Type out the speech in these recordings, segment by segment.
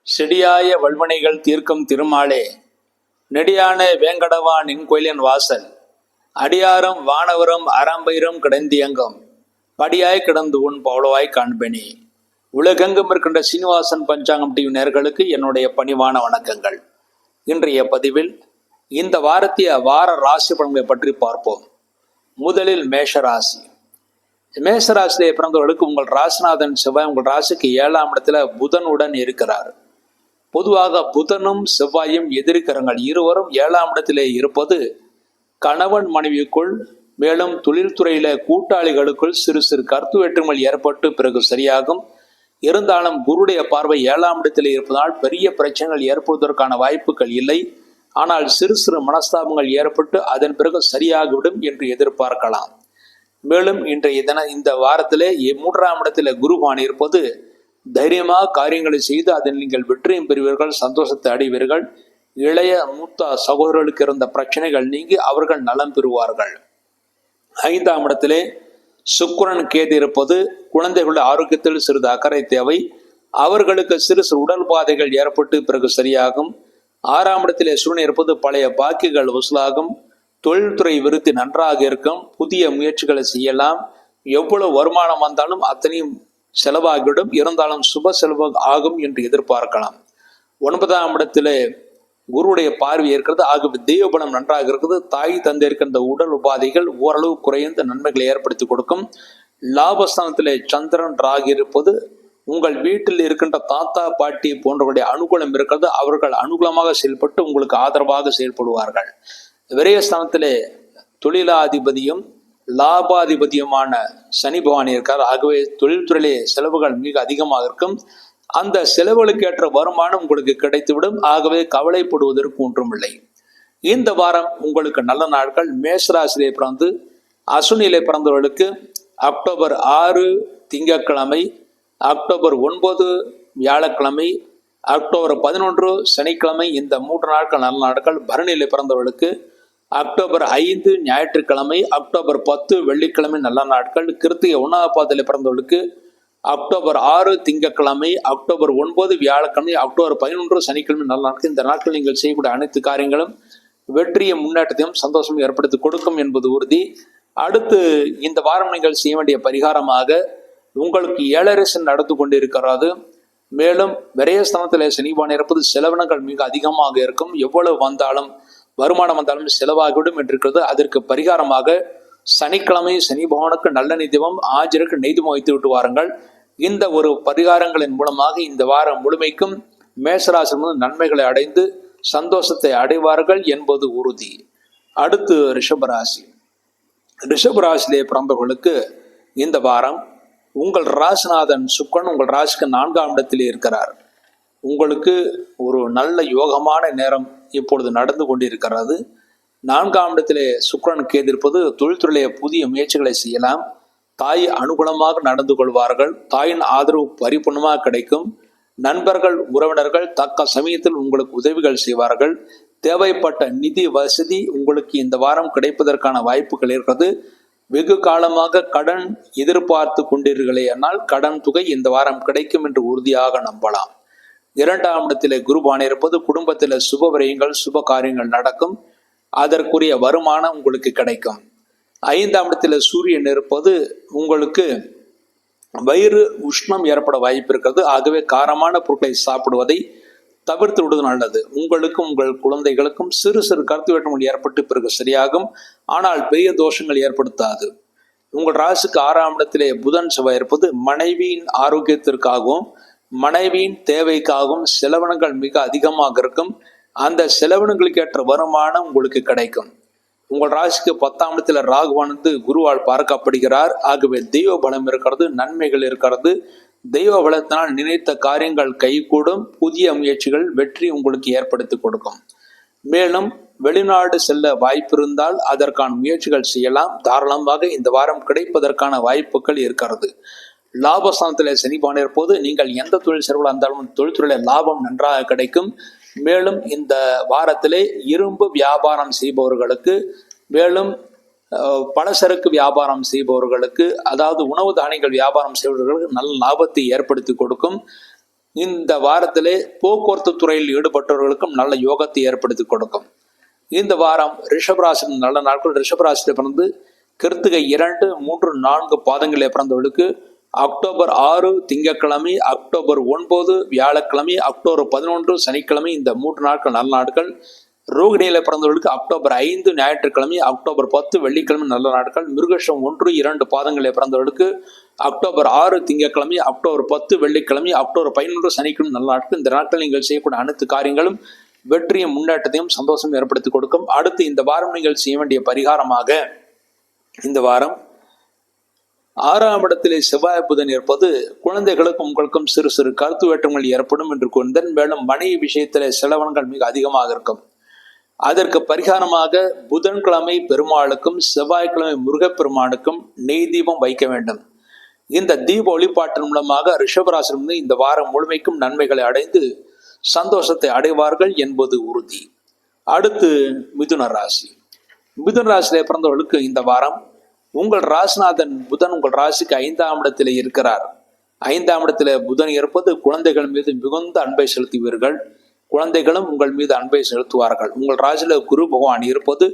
செடியாய வல்வினைகள் தீர்க்கும் திருமாலே, நெடியான வேங்கடவா நின் கோயிலின் வாசல், அடியாரும் வானவரும் அறம்பயிரும் கிடந்தியங்கும் படியாய் கிடந்து உன் பவளவாய் காண்பனே. உலகெங்கும் இருக்கின்ற சீனிவாசன் பஞ்சாங்கம் டிவி நேயர்களுக்கு என்னுடைய பணிவான வணக்கங்கள். இன்றைய பதிவில் இந்த வார ராசி பலன்களை பற்றி பார்ப்போம். முதலில் மேஷராசி. மேஷராசியை பிறந்தவர்களுக்கு உங்கள் ராசிநாதன் செவ்வாய் உங்கள் ராசிக்கு 7ஆம் இடத்துல புதனுடன் இருக்கிறார். பொதுவாக புதனும் செவ்வாயும் எதிர்க்கிறங்கள் இருவரும் 7ஆம் இடத்திலே இருப்பது கணவன் மனைவிக்குள், மேலும் தொழில்துறையில கூட்டாளிகளுக்குள் சிறு சிறு கருத்து வேற்றுமைகள் ஏற்பட்டு பிறகு சரியாகும். இருந்தாலும் குருடைய பார்வை 7ஆம் இடத்திலே இருப்பதால் பெரிய பிரச்சனைகள் ஏற்படுவதற்கான வாய்ப்புகள் இல்லை. ஆனால் சிறு சிறு மனஸ்தாபங்கள் ஏற்பட்டு அதன் பிறகு சரியாகிவிடும் என்று எதிர்பார்க்கலாம். மேலும் இன்றைய இந்த வாரத்திலே 3ஆம் இடத்திலே குருவான் இருப்பது தைரியமாக காரியங்களை செய்து அதில் நீங்கள் வெற்றியும் பெறுவீர்கள், சந்தோஷத்தை அடைவீர்கள். இளைய மூத்த சகோதரர்களுக்கு இருந்த பிரச்சனைகள் நீங்கி அவர்கள் நலம் பெறுவார்கள். 5ஆம் இடத்திலே சுக்கிரன் கேது இருப்பது குழந்தைகளுடைய ஆரோக்கியத்தில் சிறிது அக்கறை தேவை. அவர்களுக்கு சிறு சிறு உடல் பாதைகள் ஏற்பட்டு பிறகு சரியாகும். 6ஆம் இடத்திலே சூரியன் இருப்பது பழைய பாக்கிகள் வசூலாகும். தொழில்துறை விருத்தி நன்றாக இருக்கும். புதிய முயற்சிகளை செய்யலாம். எவ்வளவு வருமானம் வந்தாலும் அத்தனையும் செலவாகிவிடும். இருந்தாலும் சுப செலவு ஆகும் என்று எதிர்பார்க்கலாம். 9ஆம் இடத்திலே குருவுடைய பார்வை இருக்கிறது. ஆகவே தெய்வபலம் நன்றாக இருக்குது. தாய் தந்தை இருக்கின்ற உடல் உபாதைகள் ஓரளவு குறைந்த நன்மைகளை ஏற்படுத்தி கொடுக்கும். லாபஸ்தானத்திலே சந்திரன் ராகி இருப்பது உங்கள் வீட்டில் இருக்கின்ற தாத்தா பாட்டி போன்றவருடைய அனுகூலம் இருக்கிறது. அவர்கள் அனுகூலமாக செயல்பட்டு உங்களுக்கு ஆதரவாக செயல்படுவார்கள். விரயஸ்தானத்திலே தொழிலாதிபதியும் லாபாதிபதியுமான சனி பகவான் இருக்கார். ஆகவே தொழில்துறையிலே செலவுகள் மிக அதிகமாக இருக்கும். அந்த செலவுகளுக்கு ஏற்ற வருமானம் உங்களுக்கு கிடைத்துவிடும். ஆகவே கவலைப்படுவதற்கு ஒன்றுமில்லை. இந்த வாரம் உங்களுக்கு நல்ல நாட்கள். மேஷராசியிலே பிறந்து அசுனியிலே பிறந்தவர்களுக்கு அக்டோபர் 6 திங்கட்கிழமை, அக்டோபர் 9 வியாழக்கிழமை, அக்டோபர் 11 சனிக்கிழமை, இந்த 3 நாட்கள் நல்ல நாட்கள். பரணியிலே பிறந்தவர்களுக்கு அக்டோபர் 5 ஞாயிற்றுக்கிழமை, அக்டோபர் 10 வெள்ளிக்கிழமை நல்ல நாட்கள். கிருத்திகை 1ஆம் பாதத்தில் பிறந்தவர்களுக்கு அக்டோபர் 6 திங்கட்கிழமை, அக்டோபர் 9 வியாழக்கிழமை, அக்டோபர் 11 சனிக்கிழமை நல்ல நாட்கள். இந்த நாட்கள் நீங்கள் செய்யக்கூடிய அனைத்து காரியங்களும் வெற்றியை முன்னேற்றத்தையும் சந்தோஷம் ஏற்படுத்தி கொடுக்கும் என்பது உறுதி. அடுத்து இந்த வாரம் நீங்கள் செய்ய வேண்டிய பரிகாரமாக, உங்களுக்கு 7.5 சனி நடந்து கொண்டிருக்கிறது. மேலும் விரயஸ்தானத்தில் சனிபான் இருப்பது செலவினங்கள் மிக அதிகமாக இருக்கும். எவ்வளவு வந்தாலும் வருமானம் வந்தாலும் செலவாகிவிடும் என்றிருக்கிறது. அதற்கு பரிகாரமாக சனிக்கிழமை சனி பகவானுக்கு நல்லெண்ணெய் தீபம், ஆஜருக்கு நெய் தீபம் வைத்து விட்டு வாருங்கள். இந்த ஒரு பரிகாரங்களின் மூலமாக இந்த வாரம் முழுமைக்கும் மேஷராசி நன்மைகளை அடைந்து சந்தோஷத்தை அடைவார்கள் என்பது உறுதி. அடுத்து ரிஷபராசி. ரிஷபராசியிலே பிறந்தவர்களுக்கு இந்த வாரம் உங்கள் ராசிநாதன் சுக்கிரன் உங்கள் ராசிக்கு 4ஆம் இடத்திலே இருக்கிறார். உங்களுக்கு ஒரு நல்ல யோகமான நேரம் இப்பொழுது நடந்து கொண்டிருக்கிறது. 4ஆம் இடத்திலே சுக்கிரன் கேது இருப்பது தொழில்துறையிலே புதிய முயற்சிகளை செய்யலாம். தாய் அனுகூலமாக நடந்து கொள்வார்கள். தாயின் ஆதரவு பரிபூர்ணமாக கிடைக்கும். நண்பர்கள் உறவினர்கள் தக்க சமயத்தில் உங்களுக்கு உதவிகள் செய்வார்கள். தேவைப்பட்ட நிதி வசதி உங்களுக்கு இந்த வாரம் கிடைப்பதற்கான வாய்ப்புகள் இருக்கிறது. வெகு காலமாக கடன் எதிர்பார்த்து கொண்டீர்களே, ஆனால் கடன் தொகை இந்த வாரம் கிடைக்கும் என்று உறுதியாக நம்பலாம். 2ஆம் இடத்திலே குருபான் இருப்பது குடும்பத்தில் சுப விரயங்கள் சுப காரியங்கள் நடக்கும். அதற்குரிய வருமானம் உங்களுக்கு கிடைக்கும். 5ஆம் இடத்திலே சூரியன் இருப்பது உங்களுக்கு வயிறு உஷ்ணம் ஏற்பட வாய்ப்பு இருக்கிறது. ஆகவே காரமான பொருட்களை சாப்பிடுவதை தவிர்த்து விடுவது நல்லது. உங்களுக்கும் உங்கள் குழந்தைகளுக்கும் சிறு சிறு கருத்து வேற்றுமைகள் ஏற்பட்டு பிறகு சரியாகும். ஆனால் பெரிய தோஷங்கள் ஏற்படுத்தாது. உங்கள் ராசிக்கு 6ஆம் இடத்திலே புதன் செவ்வாய் இருப்பது மனைவியின் ஆரோக்கியத்திற்காகவும் மனைவியின் தேவைக்காகவும் செலவினங்கள் மிக அதிகமாக இருக்கும். அந்த செலவினங்களுக்கு ஏற்ற வருமானம் உங்களுக்கு கிடைக்கும். உங்கள் ராசிக்கு 10ஆம் இடத்துல ராகுவானது குருவால் பார்க்கப்படுகிறார். ஆகவே தெய்வ பலம் இருக்கிறது, நன்மைகள் இருக்கிறது. தெய்வ பலத்தினால் நினைத்த காரியங்கள் கைகூடும். புதிய முயற்சிகள் வெற்றி உங்களுக்கு ஏற்படுத்தி கொடுக்கும். மேலும் வெளிநாடு செல்ல வாய்ப்பு இருந்தால் அதற்கான முயற்சிகள் செய்யலாம். தாராளமாக இந்த வாரம் கிடைப்பதற்கான வாய்ப்புகள் இருக்கிறது. லாபஸ்தானத்தில் சனிபான் இருப்போது நீங்கள் எந்த தொழில் செய்வதாக இருந்தாலும் தொழில்துறையில லாபம் நன்றாக கிடைக்கும். மேலும் இந்த வாரத்திலே இரும்பு வியாபாரம் செய்பவர்களுக்கு, மேலும் பலசரக்கு வியாபாரம் செய்பவர்களுக்கு, அதாவது உணவு தானியங்கள் வியாபாரம் செய்பவர்களுக்கு நல்ல லாபத்தை ஏற்படுத்தி கொடுக்கும். இந்த வாரத்திலே போக்குவரத்து துறையில் ஈடுபட்டவர்களுக்கும் நல்ல யோகத்தை ஏற்படுத்தி கொடுக்கும். இந்த வாரம் ரிஷபராசி நல்ல நாட்கள். ரிஷபராசியில் பிறந்து கிருத்திகை 2, 3, 4 பாதங்களில் பிறந்தவர்களுக்கு அக்டோபர் 6 திங்கட்கிழமை, அக்டோபர் 9 வியாழக்கிழமை, அக்டோபர் 11 சனிக்கிழமை, இந்த 3 நாட்கள் நல்ல நாட்கள். ரோகிணியில பிறந்தவர்களுக்கு அக்டோபர் 5 ஞாயிற்றுக்கிழமை, அக்டோபர் 10 வெள்ளிக்கிழமை நல்ல நாட்கள். மிருகஷம் 1, 2 பாதங்களில் பிறந்தவர்களுக்கு அக்டோபர் 6 திங்கட்கிழமை, அக்டோபர் 10 வெள்ளிக்கிழமை, அக்டோபர் 11 சனிக்கிழமை நல்ல நாட்கள். இந்த நாட்கள் நீங்கள் செய்யக்கூடிய அனைத்து காரியங்களும் வெற்றியும் முன்னேற்றத்தையும் சந்தோஷம் ஏற்படுத்தி கொடுக்கும். அடுத்து இந்த வாரம் நீங்கள் செய்ய வேண்டிய பரிகாரமாக, இந்த வாரம் 6ஆம் இடத்திலே செவ்வாய் புதன் இருப்பது குழந்தைகளுக்கும் உங்களுக்கும் சிறு சிறு கருத்து வேற்றங்கள் ஏற்படும் என்று கூறினேன். மேலும் மனைவி விஷயத்திலே செலவனங்கள் மிக அதிகமாக இருக்கும். அதற்கு பரிகாரமாக புதன்கிழமை பெருமாளுக்கும் செவ்வாய்க்கிழமை முருகப்பெருமானுக்கும் நெய் தீபம் வைக்க வேண்டும். இந்த தீப ஒளிப்பாட்டின் மூலமாக ரிஷபராசிலிருந்து இந்த வாரம் முழுமைக்கும் நன்மைகளை அடைந்து சந்தோஷத்தை அடைவார்கள் என்பது உறுதி. அடுத்து மிதுன ராசி. மிதுன ராசியிலே பிறந்தவர்களுக்கு இந்த வாரம் உங்கள் ராசிநாதன் புதன் உங்கள் ராசிக்கு 5ஆம் இடத்திலே இருக்கிறார். 5ஆம் இடத்திலே புதன் இருப்பது குழந்தைகள் மீது மிகுந்த அன்பை செலுத்துவீர்கள். குழந்தைகளும் உங்கள் மீது அன்பை செலுத்துவார்கள். உங்கள் ராசியில குரு பகவான் இருப்பது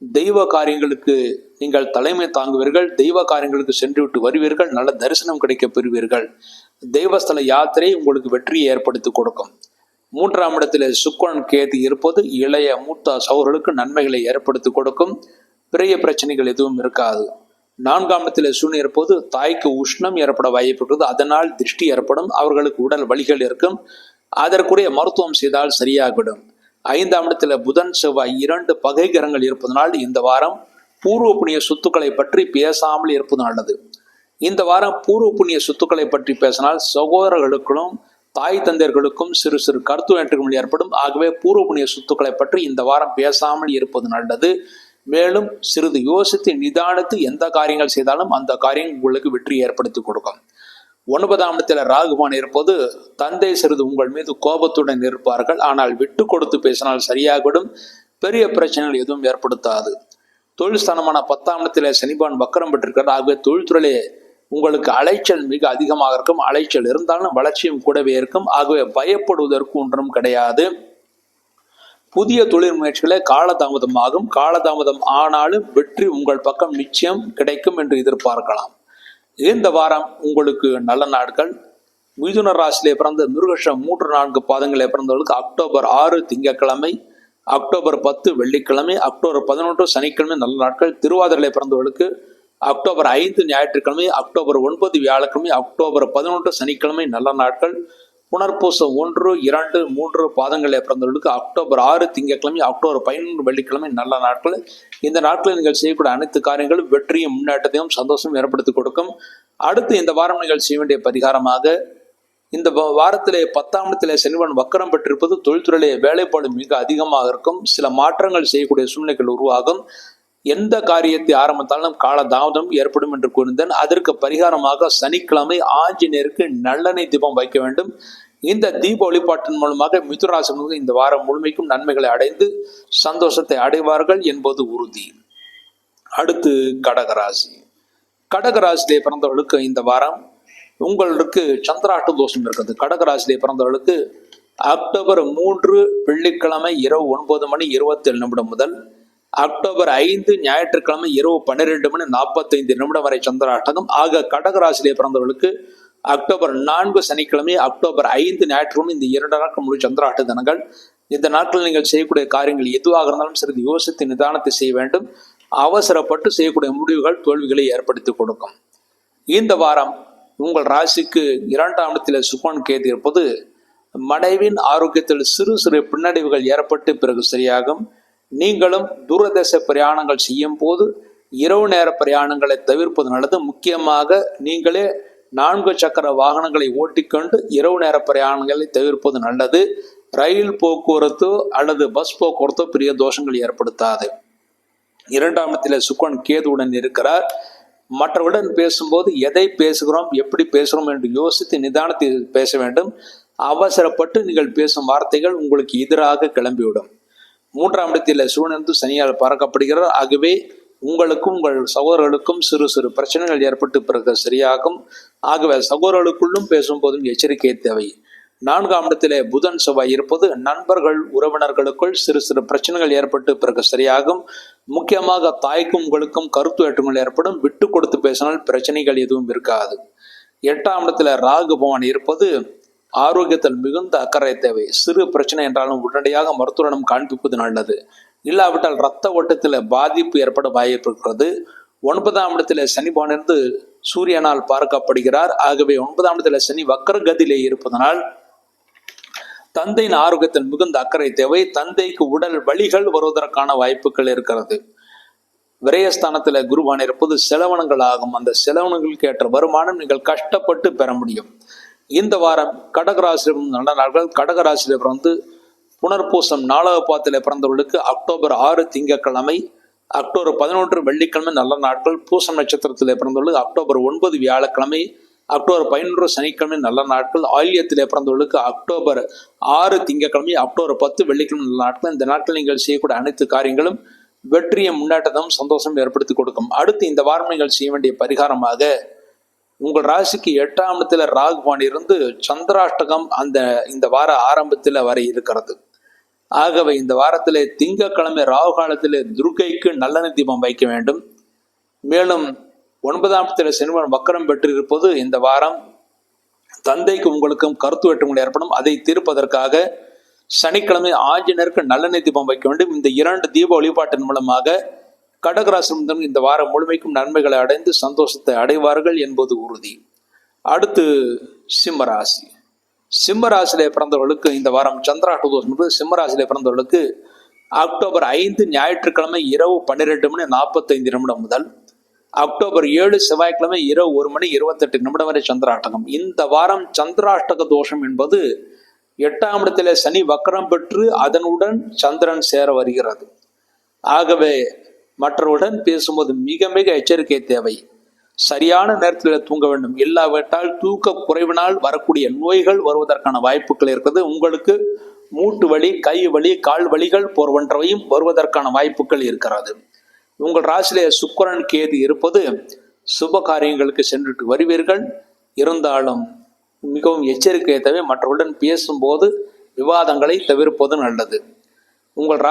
தெய்வ காரியங்களுக்கு நீங்கள் தலைமை தாங்குவீர்கள். தெய்வ காரியங்களுக்கு சென்று விட்டு வருவீர்கள். நல்ல தரிசனம் கிடைக்க பெறுவீர்கள். தெய்வஸ்தல யாத்திரை உங்களுக்கு வெற்றியை ஏற்படுத்தி கொடுக்கும். 3ஆம் இடத்திலே சுக்கிரன் கேது இருப்பது இளைய மூத்த சகோதரர்களுக்கு நன்மைகளை ஏற்படுத்தி கொடுக்கும். பெரிய பிரச்சனைகள் எதுவும் இருக்காது. 4ஆம் இடத்திலே சூரியன் இருப்பது தாய்க்கு உஷ்ணம் ஏற்பட வாய்ப்பு இருக்கிறது. அதனால் திருஷ்டி ஏற்படும். அவர்களுக்கு உடல் வலிகள் இருக்கும். அதற்குரிய மருத்துவம் செய்தால் சரியாகிவிடும். 5ஆம் இடத்துல புதன் செவ்வாய் 2 பகை கிரகங்கள் இருப்பதனால் இந்த வாரம் பூர்வ புண்ணிய சொத்துக்களை பற்றி பேசாமல் இருப்பது நல்லது. இந்த வாரம் பூர்வ புண்ணிய சொத்துக்களை பற்றி பேசினால் சகோதரர்களுக்கும் தாய் தந்தையர்களுக்கும் சிறு சிறு கருத்து வேற்றுமைகள் ஏற்படும். ஆகவே பூர்வ புண்ணிய சொத்துக்களை பற்றி இந்த வாரம் பேசாமல் இருப்பது நல்லது. மேலும் சிறிது யோசித்து நிதானித்து எந்த காரியங்கள் செய்தாலும் அந்த காரியம் உங்களுக்கு வெற்றி ஏற்படுத்தி கொடுக்கும். 9ஆம் இடத்துல ராகுவான் இருப்பது தந்தை சிறிது உங்கள் மீது கோபத்துடன் இருப்பார்கள். ஆனால் விட்டு கொடுத்து பேசினால் சரியாகிவிடும். பெரிய பிரச்சனைகள் எதுவும் ஏற்படுத்தாது. தொழில் ஸ்தானமான 10ஆம் இடத்துல சனிபான் வக்கரம் பெற்றிருக்கிறார். ஆகவே தொழில்துறையிலே உங்களுக்கு அலைச்சல் மிக அதிகமாக இருக்கும். அலைச்சல் இருந்தாலும் வளர்ச்சியும் கூடவே இருக்கும். ஆகவே பயப்படுவதற்கு ஒன்றும் கிடையாது. புதிய தொழில் முயற்சிகளை காலதாமதமாகும். காலதாமதம் ஆனாலும் வெற்றி உங்கள் பக்கம் நிச்சயம் கிடைக்கும் என்று எதிர்பார்க்கலாம். இந்த வாரம் உங்களுக்கு நல்ல நாட்கள். மிதுன ராசியிலே பிறந்த மிருகஷம் 3, 4 பாதங்களிலே பிறந்தவர்களுக்கு அக்டோபர் 6 திங்கட்கிழமை, அக்டோபர் 10 வெள்ளிக்கிழமை, அக்டோபர் 11 சனிக்கிழமை நல்ல நாட்கள். திருவாதிரையிலே பிறந்தவர்களுக்கு அக்டோபர் 5 ஞாயிற்றுக்கிழமை, அக்டோபர் 9 வியாழக்கிழமை, அக்டோபர் 11 சனிக்கிழமை நல்ல நாட்கள். புனர்பூசம் 1, 2, 3 பாதங்களில் பிறந்தவர்களுக்கு அக்டோபர் 6 திங்கட்கிழமை, அக்டோபர் 11 வெள்ளிக்கிழமை நல்ல நாட்கள். இந்த நாட்களில் நீங்கள் செய்யக்கூடிய அனைத்து காரியங்களும் வெற்றியும் முன்னேற்றத்தையும் சந்தோஷம் ஏற்படுத்தி கொடுக்கும். அடுத்து இந்த வாரம் நீங்கள் செய்ய வேண்டிய பரிகாரமாக, இந்த வாரத்திலே 10ஆம் இடத்திலே சனிவன் வக்கரம் பெற்றிருப்பது தொழில்துறையிலே வேலைப்பாடு மிக அதிகமாக இருக்கும். சில மாற்றங்கள் செய்யக்கூடிய சூழ்நிலைகள் உருவாகும். எந்த காரியத்தை ஆரம்பித்தாலும் காலதாமதம் ஏற்படும் என்று கூறினேன். அதற்கு பரிகாரமாக சனிக்கிழமை ஆஞ்சநேயருக்கு நல்லெண்ணெய் தீபம் வைக்க வேண்டும். இந்த தீப வழிபாட்டின் மூலமாக மிதுராசினர்கள் இந்த வாரம் முழுமைக்கும் நன்மைகளை அடைந்து சந்தோஷத்தை அடைவார்கள் என்பது உறுதி. அடுத்து கடகராசி. கடகராசியிலே பிறந்தவர்களுக்கு இந்த வாரம் உங்களுக்கு சந்திராஷ்ட தோஷம் இருக்குது. கடகராசியிலே பிறந்தவர்களுக்கு அக்டோபர் 3 வெள்ளிக்கிழமை இரவு 9:27 முதல் அக்டோபர் 5 ஞாயிற்றுக்கிழமை இரவு 12:45 வரை சந்திராஷ்டகம். ஆக கடகராசியிலே பிறந்தவர்களுக்கு அக்டோபர் 4 சனிக்கிழமை, அக்டோபர் 5 ஞாயிற்றுக்கிழமை இந்த 2 நாட்கள் முழு சந்திராஷ்ட தினங்கள். இந்த நாட்களில் நீங்கள் செய்யக்கூடிய காரியங்கள் எதுவாக இருந்தாலும் சிறிது யோசித்து நிதானத்தை செய்ய வேண்டும். அவசரப்பட்டு செய்யக்கூடிய முடிவுகள் தோல்விகளை ஏற்படுத்தி கொடுக்கும். இந்த வாரம் உங்கள் ராசிக்கு 2ஆம் இடத்தில் சுக்கிரன் கேது இருப்பது மனைவின் ஆரோக்கியத்தில் சிறு சிறு பின்னடைவுகள் ஏற்பட்டு பிறகு சரியாகும். நீங்களும் தூரதேச பிரயாணங்கள் செய்யும் போது இரவு நேர பிரயாணங்களை தவிர்ப்பது நல்லது. முக்கியமாக நீங்களே 4 சக்கர வாகனங்களை ஓட்டிக்கொண்டு இரவு நேர பிரயாணங்களை தவிர்ப்பது நல்லது. ரயில் போக்குவரத்து அல்லது பஸ் போக்குவரத்து பெரிய தோஷங்கள் ஏற்படுத்தாது. 2ஆம் இடத்தில் சுக்கிரன் கேதுவுடன் இருக்கிறார். மற்றவருடன் பேசும்போது எதை பேசுகிறோம், எப்படி பேசுகிறோம் என்று யோசித்து நிதானத்தை பேச வேண்டும். அவசரப்பட்டு நீங்கள் பேசும் வார்த்தைகள் உங்களுக்கு எதிராக கிளம்பிவிடும். 3ஆம் இடத்தில் சூழ்நிலை சனியால் பார்க்கப்படுகிறார். ஆகவே உங்களுக்கும் உங்கள் சகோதரர்களுக்கும் சிறு சிறு பிரச்சனைகள் ஏற்பட்டு பிறகு சரியாகும். ஆகவே சகோதரர்களுக்குள்ளும் பேசும்போதும் எச்சரிக்கை தேவை. 4ஆம் இடத்திலே புதன் செவ்வாய் இருப்பது நண்பர்கள் உறவினர்களுக்குள் சிறு சிறு பிரச்சனைகள் ஏற்பட்டு பிறகு சரியாகும். முக்கியமாக தாய்க்கும் உங்களுக்கும் கருத்து வேற்றுமைகள் ஏற்படும். விட்டு கொடுத்து பேசினால் பிரச்சனைகள் எதுவும் இருக்காது. 8ஆம் இடத்துல ராகு பகவான் இருப்பது ஆரோக்கியத்தில் மிகுந்த அக்கறை தேவை. சிறு பிரச்சனை என்றாலும் உடனடியாக மருத்துவரிடம் காண்பிப்பது நல்லது. இல்லாவிட்டால் இரத்த ஓட்டத்தில் பாதிப்பு ஏற்பட வாய்ப்பு இருக்கிறது. 9ஆம் இடத்துல சனி பகவானிருந்து சூரியனால் பார்க்கப்படுகிறார். ஆகவே 9ஆம் இடத்துல சனி வக்கரகதியிலே இருப்பதனால் தந்தையின் ஆரோக்கியத்தில் மிகுந்த அக்கறை தேவை. தந்தைக்கு உடல் வலிகள் வருவதற்கான வாய்ப்புகள் இருக்கிறது. விரயஸ்தானத்துல குருவான் இருப்பது செலவனங்கள் ஆகும். அந்த செலவனங்களுக்கு ஏற்ற வருமானம் நீங்கள் கஷ்டப்பட்டு பெற முடியும். இந்த வாரம் கடகராசியில் நல்ல நாட்கள். கடகராசியில் புனர்பூசம் 4வது பாதத்திலே பிறந்தவர்களுக்கு அக்டோபர் 6 திங்கட்கிழமை, அக்டோபர் 11 வெள்ளிக்கிழமை நல்ல நாட்கள். பூசம் நட்சத்திரத்திலே பிறந்தவர்களுக்கு அக்டோபர் 9 வியாழக்கிழமை, அக்டோபர் 11 சனிக்கிழமை நல்ல நாட்கள். ஆயில்யத்திலே பிறந்தவர்களுக்கு அக்டோபர் 6 திங்கட்கிழமை, அக்டோபர் 10 வெள்ளிக்கிழமை நல்ல நாட்கள். இந்த நாட்கள் நீங்கள் செய்யக்கூடிய அனைத்து காரியங்களும் வெற்றியை முன்னேற்றமும் சந்தோஷம் ஏற்படுத்தி கொடுக்கும். அடுத்து இந்த வாரம் நீங்கள் செய்ய வேண்டிய பரிகாரமாக உங்கள் ராசிக்கு 8ஆம் இடத்துல ராகு பகவான் இருந்து சந்திராஷ்டகம் இந்த வார ஆரம்பத்தில் வரை இருக்கிறது. ஆகவே இந்த வாரத்திலே திங்கட்கிழமை ராகு காலத்திலே துர்க்கைக்கு நல்லெண்ணெய் தீபம் வைக்க வேண்டும். மேலும் 9ஆம் இடத்துல சனிவன் வக்கரம் பெற்று இருப்பது இந்த வாரம் தந்தைக்கு உங்களுக்கும் கருத்து வேற்றுமைகள் ஏற்படும். அதை தீர்ப்பதற்காக சனிக்கிழமை ஆஞ்சநேயருக்கு நல்லெண்ணெய் தீபம் வைக்க வேண்டும். இந்த 2 தீப வழிபாட்டின் மூலமாக கடகராசி இந்த வாரம் முழுமைக்கும் நன்மைகளை அடைந்து சந்தோஷத்தை அடைவார்கள் என்பது உறுதி. அடுத்து சிம்மராசி. சிம்மராசியிலே பிறந்தவர்களுக்கு இந்த வாரம் சந்திராஷ்ட தோஷம் என்பது சிம்மராசியிலே பிறந்தவர்களுக்கு அக்டோபர் 5 ஞாயிற்றுக்கிழமை இரவு 12:45 முதல் அக்டோபர் 7 செவ்வாய்க்கிழமை இரவு 1:28 வரை சந்திராஷ்டகம். இந்த வாரம் சந்திராஷ்டக தோஷம் என்பது 8ஆம் இடத்திலே சனி வக்கரம் பெற்று அதனுடன் சந்திரன் சேர வருகிறது. ஆகவே மற்றவருடன் பேசும்போது மிக மிக எச்சரிக்கை தேவை. சரியான நேரத்தில் தூங்க வேண்டும். இல்லாவிட்டால் தூக்க குறைவினால் வரக்கூடிய நோய்கள் வருவதற்கான வாய்ப்புகள் இருக்கிறது. உங்களுக்கு மூட்டு வலி, கை வலி, கால் வலிகள் போன்றவையும் வருவதற்கான வாய்ப்புகள் இருக்கிறது. உங்கள் ராசியிலே சுக்கிரன் கேது இருப்பது சுப காரியங்களுக்கு சென்றுட்டு வருவீர்கள். இருந்தாலும் மிகவும் எச்சரிக்கை தேவை. மற்றவருடன் பேசும்போது விவாதங்களை தவிர்ப்பது நல்லது. உங்கள்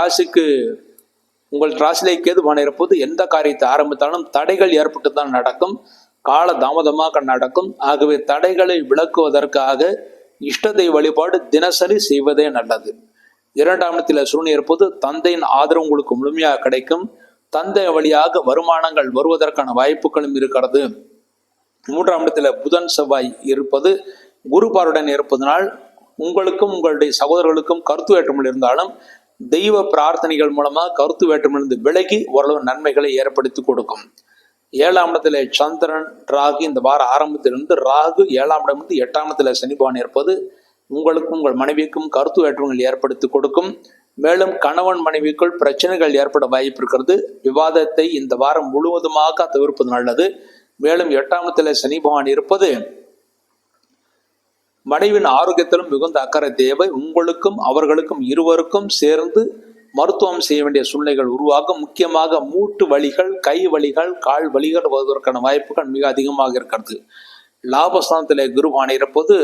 ராசியிலே கேது பகவான் இருப்பது எந்த காரியத்தை ஆரம்பித்தாலும் தடைகள் ஏற்பட்டு தான் நடக்கும். கால தாமதமாக நடக்கும். ஆகவே தடைகளை விளக்குவதற்காக இஷ்ட தெய்வ வழிபாடு தினசரி செய்வதே நல்லது. 2ஆம் இடத்தில் சூரியன் இருப்பது தந்தையின் ஆதரவு உங்களுக்கு முழுமையாக கிடைக்கும். தந்தை வழியாக வருமானங்கள் வருவதற்கான வாய்ப்புகளும் இருக்கிறது. 3ஆம் இடத்துல புதன் செவ்வாய் இருப்பது குருபாருடன் இருப்பதனால் உங்களுக்கும் உங்களுடைய சகோதரர்களுக்கும் கருத்து வேற்றுமைகள் இருந்தாலும் தெய்வ பிரார்த்தனைகள் மூலமாக கருத்து வேற்றுமையிலிருந்து விலகி ஓரளவு நன்மைகளை ஏற்படுத்தி கொடுக்கும். 7ஆம் இடத்துல சந்திரன் ராகு இந்த வார ஆரம்பத்திலிருந்து ராகு 7ஆம் இடமிருந்து 8ஆம் இடத்துல சனி பகவான் இருப்பது உங்களுக்கும் உங்கள் மனைவிக்கும் கருத்து வேற்றுமைகள் ஏற்படுத்தி கொடுக்கும். மேலும் கணவன் மனைவிக்குள் பிரச்சனைகள் ஏற்பட வாய்ப்பு இருக்கிறது. விவாதத்தை இந்த வாரம் முழுவதுமாக தவிர்ப்பது நல்லது. மேலும் 8ஆம் இடத்துல சனி பகவான் இருப்பது மனைவின் ஆரோக்கியத்திலும் மிகுந்த அக்கறை தேவை. உங்களுக்கும் அவர்களுக்கும் இருவருக்கும் சேர்ந்து மருத்துவம் செய்ய வேண்டிய சூழ்நிலைகள் உருவாகும். முக்கியமாக மூட்டு வலிகள், கை வலிகள், கால் வலிகள் வருவதற்கான வாய்ப்புகள் மிக அதிகமாக இருக்கிறது. லாபஸ்தானத்திலே குரு பகவான் இருப்பது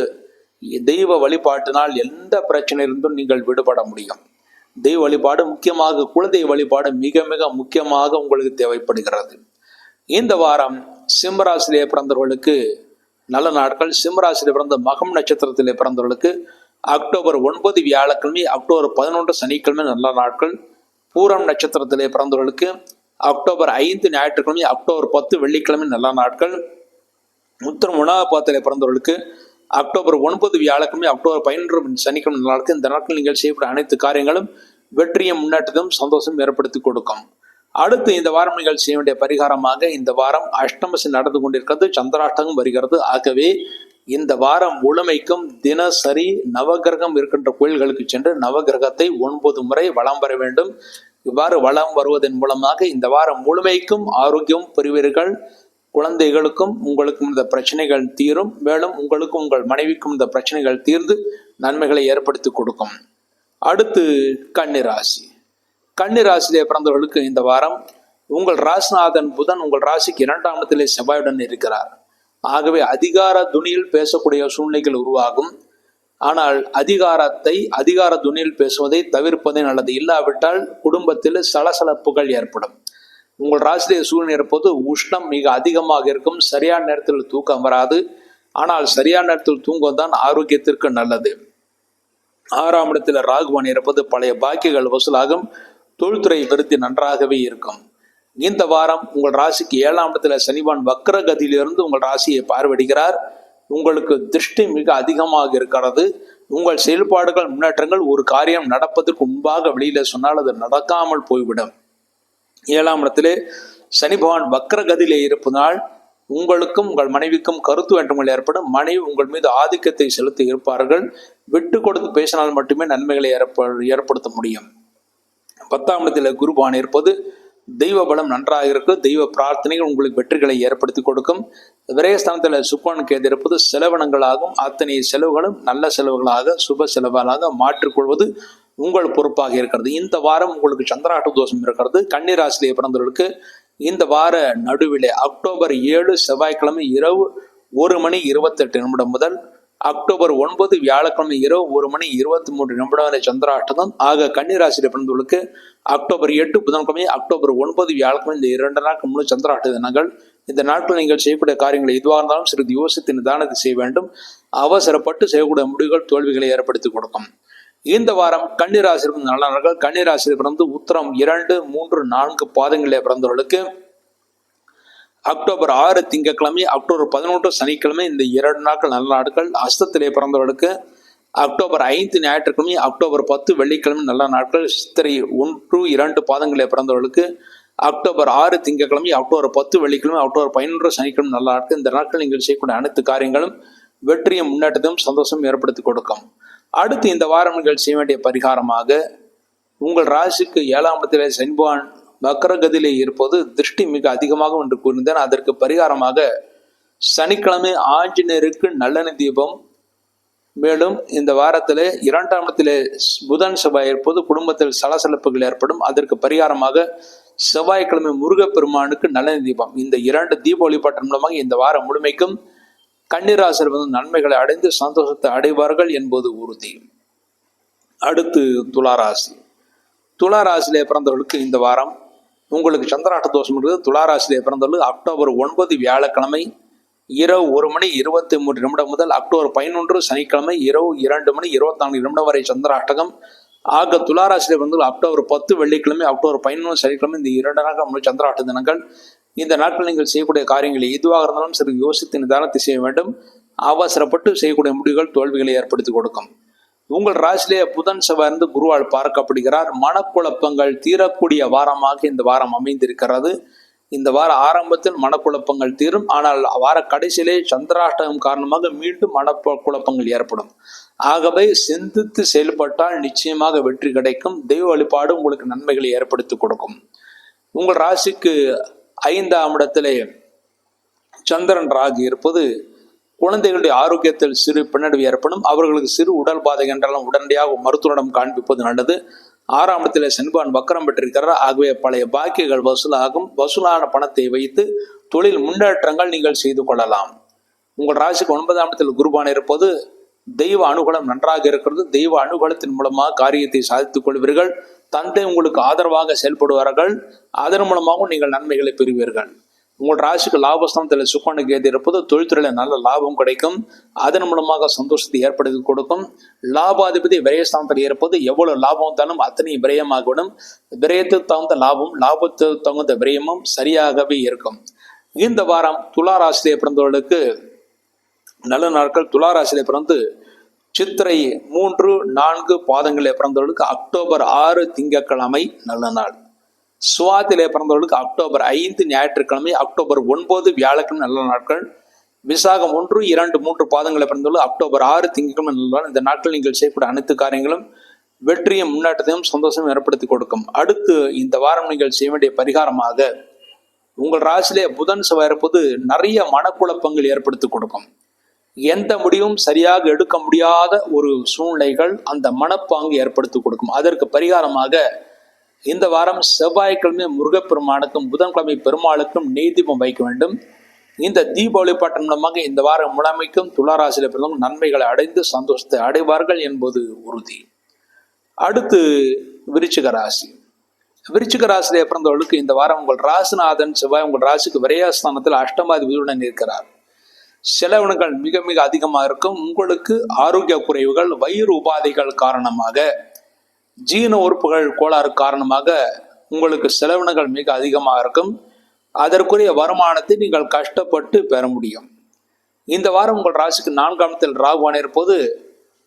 தெய்வ வழிபாட்டினால் எந்த பிரச்சனையிலிருந்தும் நீங்கள் விடுபட முடியும். தெய்வ வழிபாடு முக்கியமாக குலதெய்வ வழிபாடு மிக மிக முக்கியமாக உங்களுக்கு தேவைப்படுகிறது. இந்த வாரம் சிம்மராசியிலே பிறந்தவர்களுக்கு நல்ல நாட்கள். சிம்மராசியிலே பிறந்த மகம் நட்சத்திரத்திலே பிறந்தவர்களுக்கு அக்டோபர் 9 வியாழக்கிழமை, அக்டோபர் 11 சனிக்கிழமை நல்ல நாட்கள். பூரம் நட்சத்திரத்திலே பிறந்தவர்களுக்கு அக்டோபர் 5 ஞாயிற்றுக்கிழமை, அக்டோபர் 10 வெள்ளிக்கிழமை நல்ல நாட்கள். உத்திரம் 1ஆம் பாதத்திலே பிறந்தவர்களுக்கு அக்டோபர் 9 வியாழக்கிழமை, அக்டோபர் 11 சனிக்கிழமை நல்ல நாட்கள். இந்த நாட்கள் நீங்கள் செய்யப்பட்ட அனைத்து காரியங்களும் வெற்றியும் முன்னேற்றத்தையும் சந்தோஷம் ஏற்படுத்தி கொடுக்கும். அடுத்து இந்த வாரம் நீங்கள் செய்ய வேண்டிய பரிகாரமாக இந்த வாரம் அஷ்டமசி நடந்து கொண்டிருக்கிறது. சந்திராஷ்டகம் வருகிறது. ஆகவே இந்த வாரம் முழுமைக்கும் தினசரி நவகிரகம் இருக்கின்ற கோயில்களுக்கு சென்று நவகிரகத்தை 9 முறை வலம் வர வேண்டும். இவ்வாறு வலம் வருவதன் மூலமாக இந்த வாரம் முழுமைக்கும் ஆரோக்கியம் பெறுவீர்கள். குழந்தைகளுக்கும் உங்களுக்கும் இந்த பிரச்சனைகள் தீரும். மேலும் உங்களுக்கும் உங்கள் மனைவிக்கும் இந்த பிரச்சனைகள் தீர்ந்து நன்மைகளை ஏற்படுத்தி கொடுக்கும். அடுத்து கன்னிராசி. கன்னிராசியிலே பிறந்தவர்களுக்கு இந்த வாரம் உங்கள் ராசிநாதன் புதன் உங்கள் ராசிக்கு 2ஆம் இடத்திலே செவ்வாயுடன் இருக்கிறார். ஆகவே அதிகார துணியில் பேசக்கூடிய சூழ்நிலைகள் உருவாகும். ஆனால் அதிகார துணியில் பேசுவதை தவிர்ப்பதே நல்லது. இல்லாவிட்டால் குடும்பத்தில் சலசலப்புகள் ஏற்படும். உங்கள் ராசியிலே சூரியன் இருப்பது உஷ்ணம் மிக அதிகமாக இருக்கும். சரியான நேரத்தில் தூக்கம் வராது. ஆனால் சரியான நேரத்தில் தூங்குவதுதான் ஆரோக்கியத்திற்கு நல்லது. 6ஆம் இடத்தில் ராகுவான் இருப்பது பழைய பாக்கியங்கள் வசூலாகும். தொழில்துறை விருத்தி நன்றாகவே இருக்கும். இந்த வாரம் உங்கள் ராசிக்கு 7ஆம் இடத்துல சனிவான் வக்ரகதியிலிருந்து உங்கள் ராசியை பார்வையிடுகிறார். உங்களுக்கு திருஷ்டி மிக அதிகமாக இருக்கிறது. உங்கள் செயல்பாடுகள் முன்னேற்றங்கள் ஒரு காரியம் நடப்பதற்கு முன்பாக வெளியில சொன்னால் அது நடக்காமல் போய்விடும். 7ஆம் இடத்திலே சனி பகவான் வக்ரகதியிலே இருப்பதால் உங்களுக்கும் உங்கள் மனைவிக்கும் கருத்து வேற்றுமைகள் ஏற்படும். மனைவி உங்கள் மீது ஆதிக்கத்தை செலுத்தி இருப்பார்கள். விட்டு கொடுத்து பேசினால் மட்டுமே நன்மைகளை ஏற்படுத்த முடியும். 10ஆம் இடத்தில் குரு பகவான் இருப்பது தெய்வ பலம் நன்றாக இருக்கு. தெய்வ பிரார்த்தனைகள் உங்களுக்கு வெற்றிகளை ஏற்படுத்தி கொடுக்கும். விரயஸ்தானத்தில் சுக்கிரன் கேது இருப்பது செலவினங்களாகும். அத்தனை செலவுகளும் நல்ல செலவுகளாக சுப செலவுகளாக மாற்றிக்கொள்வது உங்கள் பொறுப்பாக இருக்கிறது. இந்த வாரம் உங்களுக்கு சந்திராஷ்ட தோஷம் இருக்கிறது. கன்னி ராசியிலே பிறந்தவர்களுக்கு இந்த வார நடுவிலே அக்டோபர் 7 செவ்வாய்க்கிழமை இரவு 1:28 முதல் அக்டோபர் 9 வியாழக்கிழமை இரவு 1:23 வரை சந்திராஷ்டமம். ஆக கன்னி ராசியில பிறந்தவர்களுக்கு அக்டோபர் 8 புதன்கிழமை, அக்டோபர் 9 வியாழக்கிழமை, இந்த 2 நாட்கள் முழு சந்திராஷ்ட தினங்கள். இந்த நாட்கள் நீங்கள் செய்யக்கூடிய காரியங்களை எதுவாக இருந்தாலும் சிறிது யோசித்து நிதானத்தை செய்ய வேண்டும். அவசரப்பட்டு செய்யக்கூடிய முடிவுகள் தோல்விகளை ஏற்படுத்தி கொடுக்கும். இந்த வாரம் கன்னிராசியில் நல்ல நாட்கள். கன்னிராசியில் பிறந்து உத்திரம் 2, 3, 4 பாதங்களிலே பிறந்தவர்களுக்கு அக்டோபர் 6 திங்கட்கிழமை, அக்டோபர் 11 சனிக்கிழமை, இந்த 2 நாட்கள் நல்ல நாட்கள். அஸ்தத்திலே பிறந்தவர்களுக்கு அக்டோபர் 5 ஞாயிற்றுக்கிழமை, அக்டோபர் 10 வெள்ளிக்கிழமை நல்ல நாட்கள். சித்திரை 1, 2 பாதங்களிலே பிறந்தவர்களுக்கு அக்டோபர் 6 திங்கட்கிழமை, அக்டோபர் 10 வெள்ளிக்கிழமை, அக்டோபர் 11 சனிக்கிழமை நல்ல நாட்கள். இந்த நாட்கள் நீங்கள் செய்யக்கூடிய அனைத்து காரியங்களும் வெற்றியும் முன்னேற்றத்தையும் சந்தோஷம் ஏற்படுத்தி கொடுக்கும். அடுத்து இந்த வாரம் நீங்கள் செய்ய வேண்டிய பரிகாரமாக, உங்கள் ராசிக்கு 7ஆம் இடத்திலே சனி பகவான் வக்ரகதியிலே இருப்பது திருஷ்டி மிக அதிகமாக என்று கூறினேன். அதற்கு பரிகாரமாக சனிக்கிழமை ஆஞ்சநேயருக்கு நல்லெண்ணெய் தீபம். மேலும் இந்த வாரத்திலே 2ஆம் இடத்திலே புதன் செவ்வாய் இருப்பது குடும்பத்தில் சலசலப்புகள் ஏற்படும். அதற்கு பரிகாரமாக செவ்வாய்க்கிழமை முருகப்பெருமானுக்கு நல்லெண்ணெய் தீபம். இந்த 2 தீப வழிபாட்டின் மூலமாக இந்த வாரம் முழுமைக்கும் கன்னிராசியில் நன்மைகளை அடைந்து சந்தோஷத்தை அடைவார்கள் என்பது உறுதி. அடுத்து துளாராசி. துளாராசியிலே பிறந்தவர்களுக்கு இந்த வாரம் உங்களுக்கு சந்திராஷ்ட தோஷம் இருக்குது. துளாராசியிலே பிறந்தவர்களுக்கு அக்டோபர் 9 வியாழக்கிழமை இரவு 1:23 முதல் அக்டோபர் 11 சனிக்கிழமை இரவு 2:24 வரை சந்திராஷ்டகம். ஆக துளாராசியிலே பிறந்தவர்கள் அக்டோபர் 10 வெள்ளிக்கிழமை, அக்டோபர் 11 சனிக்கிழமை, இந்த 2 நாட்கள் சந்திராஷ்ட தினங்கள். இந்த நாட்கள் நீங்கள் செய்யக்கூடிய காரியங்களை எதுவாக இருந்தாலும் சிறு யோசித்து நிதானத்தை செய்ய வேண்டும். அவசரப்பட்டு செய்யக்கூடிய முடிவுகள் தோல்விகளை ஏற்படுத்தி கொடுக்கும். உங்கள் ராசியிலே புதன் செவ்வாய் குருவால் பார்க்கப்படுகிறார். மனக்குழப்பங்கள் தீரக்கூடிய வாரமாக இந்த வாரம் அமைந்திருக்கிறது. இந்த வார ஆரம்பத்தில் மனக்குழப்பங்கள் தீரும். ஆனால் வார கடைசியிலே சந்திராஷ்டகம் காரணமாக மீண்டும் மனக்குழப்பங்கள் ஏற்படும். ஆகவே சிந்தித்து செயல்பட்டால் நிச்சயமாக வெற்றி கிடைக்கும். தெய்வ வழிபாடு உங்களுக்கு நன்மைகளை ஏற்படுத்தி கொடுக்கும். உங்கள் ராசிக்கு 5ஆம் இடத்திலே சந்திரன் ராகு இருப்பது குழந்தைகளுடைய ஆரோக்கியத்தில் சிறு பின்னடைவு ஏற்படும். அவர்களுக்கு சிறு உடல் பாதை என்றாலும் உடனடியாக மருத்துவரிடம் காண்பிப்பது நல்லது. 6ஆம் இடத்திலே சனிபகவான் வக்கரம் பெற்றிருக்கிறார். ஆகவே பழைய பாக்கியங்கள் வசூலாகும். வசூலான பணத்தை வைத்து தொழில் முன்னேற்றங்கள் நீங்கள் செய்து கொள்ளலாம். உங்கள் ராசிக்கு 9ஆம் இடத்தில் குருபான் இருப்பது தெய்வ அனுகூலம் நன்றாக இருக்கிறது. தெய்வ அனுகூலத்தின் மூலமாக காரியத்தை சாதித்துக் கொள்வீர்கள். தந்தை உங்களுக்கு ஆதரவாக செயல்படுவார்கள். அதன் மூலமாகவும் நீங்கள் நன்மைகளை பெறுவீர்கள். உங்கள் ராசிக்கு லாபஸ்தானத்தில் சுக்கிரன் கேது இருப்பது தொழில்துறையில் நல்ல லாபம் கிடைக்கும். அதன் மூலமாக சந்தோஷத்தை ஏற்படுத்தி கொடுக்கும். லாபாதிபதி விரயஸ்தானத்தில் இருப்பது எவ்வளவு லாபம் வந்தாலும் அத்தனை விரயமாகிவிடும். விரயத்துக்கு தகுந்த லாபம், லாபத்துக்கு தகுந்த விரயமும் சரியாகவே இருக்கும். இந்த வாரம் துளாராசியிலே பிறந்தவர்களுக்கு நல்ல நாட்கள். துளாராசியிலே பிறந்து சித்திரை 3, 4 பாதங்களிலே பிறந்தவர்களுக்கு அக்டோபர் 6 திங்கட்கிழமை நல்ல நாள். சுவாத்திலே பிறந்தவர்களுக்கு அக்டோபர் 5 ஞாயிற்றுக்கிழமை, அக்டோபர் 9 வியாழக்கிழமை நல்ல நாட்கள். விசாகம் 1, 2, 3 பாதங்களை பிறந்தவர்கள் அக்டோபர் 6 திங்கட்கிழமை நல்ல நாள். இந்த நாட்கள் நீங்கள் செய்யக்கூடிய அனைத்து காரியங்களும் வெற்றியும் முன்னேற்றத்தையும் சந்தோஷம் ஏற்படுத்தி கொடுக்கும். அடுத்து இந்த வாரம் நீங்கள் செய்ய வேண்டிய பரிகாரமாக, உங்கள் ராசியிலே புதன் செவ்வாய் இருப்பது நிறைய மனக்குழப்பங்கள் ஏற்படுத்தி கொடுக்கும். எந்த முடிவும் சரியாக எடுக்க முடியாத ஒரு சூழ்நிலைகள் அந்த மனப்பாங்கு ஏற்படுத்தி கொடுக்கும். அதற்கு பரிகாரமாக இந்த வாரம் செவ்வாய்க்கிழமை முருகப்பெருமானுக்கும் புதன்கிழமை பெருமாளுக்கும் நெய் தீபம் வைக்க வேண்டும். இந்த தீபாவளி பாட்டின் மூலமாக இந்த வாரம் முழுமைக்கும் துளாராசியில் பிறந்தவங்க நன்மைகளை அடைந்து சந்தோஷத்தை அடைவார்கள் என்பது உறுதி. அடுத்து விருச்சிக ராசி. விருச்சிக ராசியிலே பிறந்தவர்களுக்கு இந்த வாரம் உங்கள் ராசிநாதன் செவ்வாய் உங்கள் ராசிக்கு விரயஸ்தானத்தில் அஷ்டமாதிபதியுடன் இருக்கிறார். செலவினங்கள் மிக மிக அதிகமாக இருக்கும். உங்களுக்கு ஆரோக்கிய குறைவுகள், வயிறு உபாதைகள் காரணமாக, ஜீன உறுப்புகள் கோளாறு காரணமாக உங்களுக்கு செலவினங்கள் மிக அதிகமாக இருக்கும். அதற்குரிய வருமானத்தை நீங்கள் கஷ்டப்பட்டு பெற முடியும். இந்த வாரம் உங்கள் ராசிக்கு 4ஆம் இடத்தில் ராகுவான இருப்பது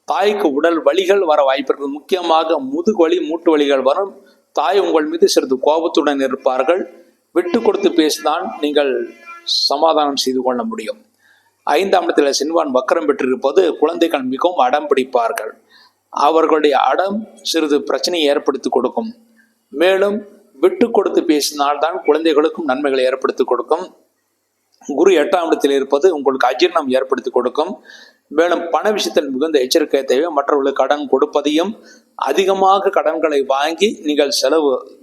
தாய்க்கு உடல் வலிகள் வர வாய்ப்பு. முக்கியமாக முதுகு வலி, மூட்டு வலிகள் வரும். தாய் உங்கள் மீது சிறிது கோபத்துடன் இருப்பார்கள். விட்டு கொடுத்து பேசினால் நீங்கள் சமாதானம் செய்து கொள்ள முடியும். 5ஆம் இடத்தில் சென்வான் வக்கரம் பெற்றிருப்பது குழந்தைகள் மிகவும் அடம் பிடிப்பார்கள். அவர்களுடைய அடம் சிறிது பிரச்சனையை ஏற்படுத்தி கொடுக்கும். மேலும் விட்டு கொடுத்து பேசினால்தான் குழந்தைகளுக்கும் நன்மைகளை ஏற்படுத்தி கொடுக்கும். குரு 8ஆம் இடத்தில் இருப்பது உங்களுக்கு அஜீர்ணம் ஏற்படுத்தி கொடுக்கும். மேலும் பண விஷயத்தில் மிகுந்த எச்சரிக்கை தேவை. மற்றவர்களுக்கு கடன் கொடுப்பதையும் அதிகமாக கடன்களை வாங்கி நீங்கள்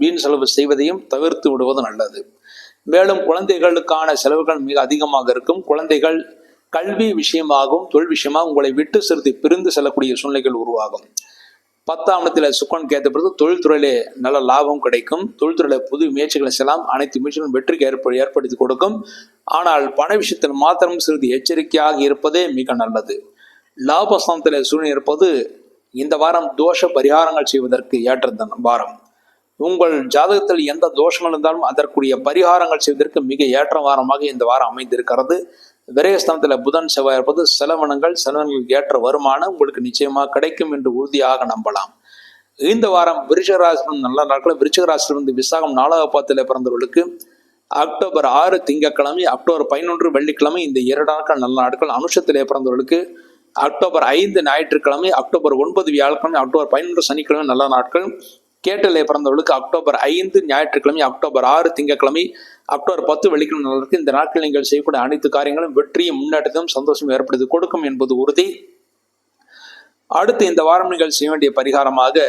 வீண் செலவு செய்வதையும் தவிர்த்து விடுவது நல்லது. மேலும் குழந்தைகளுக்கான செலவுகள் மிக அதிகமாக இருக்கும். குழந்தைகள் கல்வி விஷயமாகவும் தொழில் விஷயமாக உங்களை விட்டு சிறிது பிரிந்து செல்லக்கூடிய சூழ்நிலைகள் உருவாகும். 10ஆம் இடத்தில் சுக்கரன் கேட்ட பிறகு தொழில்துறையிலே நல்ல லாபம் கிடைக்கும். தொழில்துறையில புது முயற்சிகளை செய்யலாம். அனைத்து முயற்சிகளும் வெற்றிக்கு ஏற்படுத்தி கொடுக்கும். ஆனால் பண விஷயத்தில் மாத்திரம் சிறிது எச்சரிக்கையாக இருப்பதே மிக நல்லது. லாபஸ்தானத்தில் சூழ்நிலை இருப்பது இந்த வாரம் தோஷ பரிகாரங்கள் செய்வதற்கு ஏற்ற வாரம். உங்கள் ஜாதகத்தில் எந்த தோஷங்கள் இருந்தாலும் அதற்குரிய பரிகாரங்கள் செய்வதற்கு மிக ஏற்ற வாரமாக இந்த வாரம் அமைந்திருக்கிறது. விரயஸ்தானத்தில் புதன் செவ்வாய் இருப்பது செலவினங்களுக்கு ஏற்ற வருமானம் உங்களுக்கு நிச்சயமாக கிடைக்கும் என்று உறுதியாக நம்பலாம். இந்த வாரம் விருச்சிக ராசி நல்ல நாட்கள். விருச்சிக ராசியிலிருந்து விசாகம் 4ஆம் பாதத்தில் பிறந்தவர்களுக்கு அக்டோபர் 6 திங்கட்கிழமை, அக்டோபர் 11 வெள்ளிக்கிழமை இந்த 2 நாட்கள் நல்ல நாட்கள். அனுஷத்திலே பிறந்தவர்களுக்கு அக்டோபர் 5 ஞாயிற்றுக்கிழமை, அக்டோபர் 9 வியாழக்கிழமை, அக்டோபர் 11 சனிக்கிழமை நல்ல நாட்கள். கேட்டலே பிறந்தவர்களுக்கு அக்டோபர் 5 ஞாயிற்றுக்கிழமை, அக்டோபர் 6 திங்கட்கிழமை, அக்டோபர் 10 வெள்ளிக்கிழமை நல்லது. இந்த நாட்கள் நீங்கள் செய்யக்கூடிய அனைத்து காரியங்களும் வெற்றியும் முன்னேற்றத்தையும் சந்தோஷம் ஏற்படுத்தி கொடுக்கும் என்பது உறுதி. அடுத்து இந்த வாரம் நீங்கள் செய்ய வேண்டிய பரிகாரமாக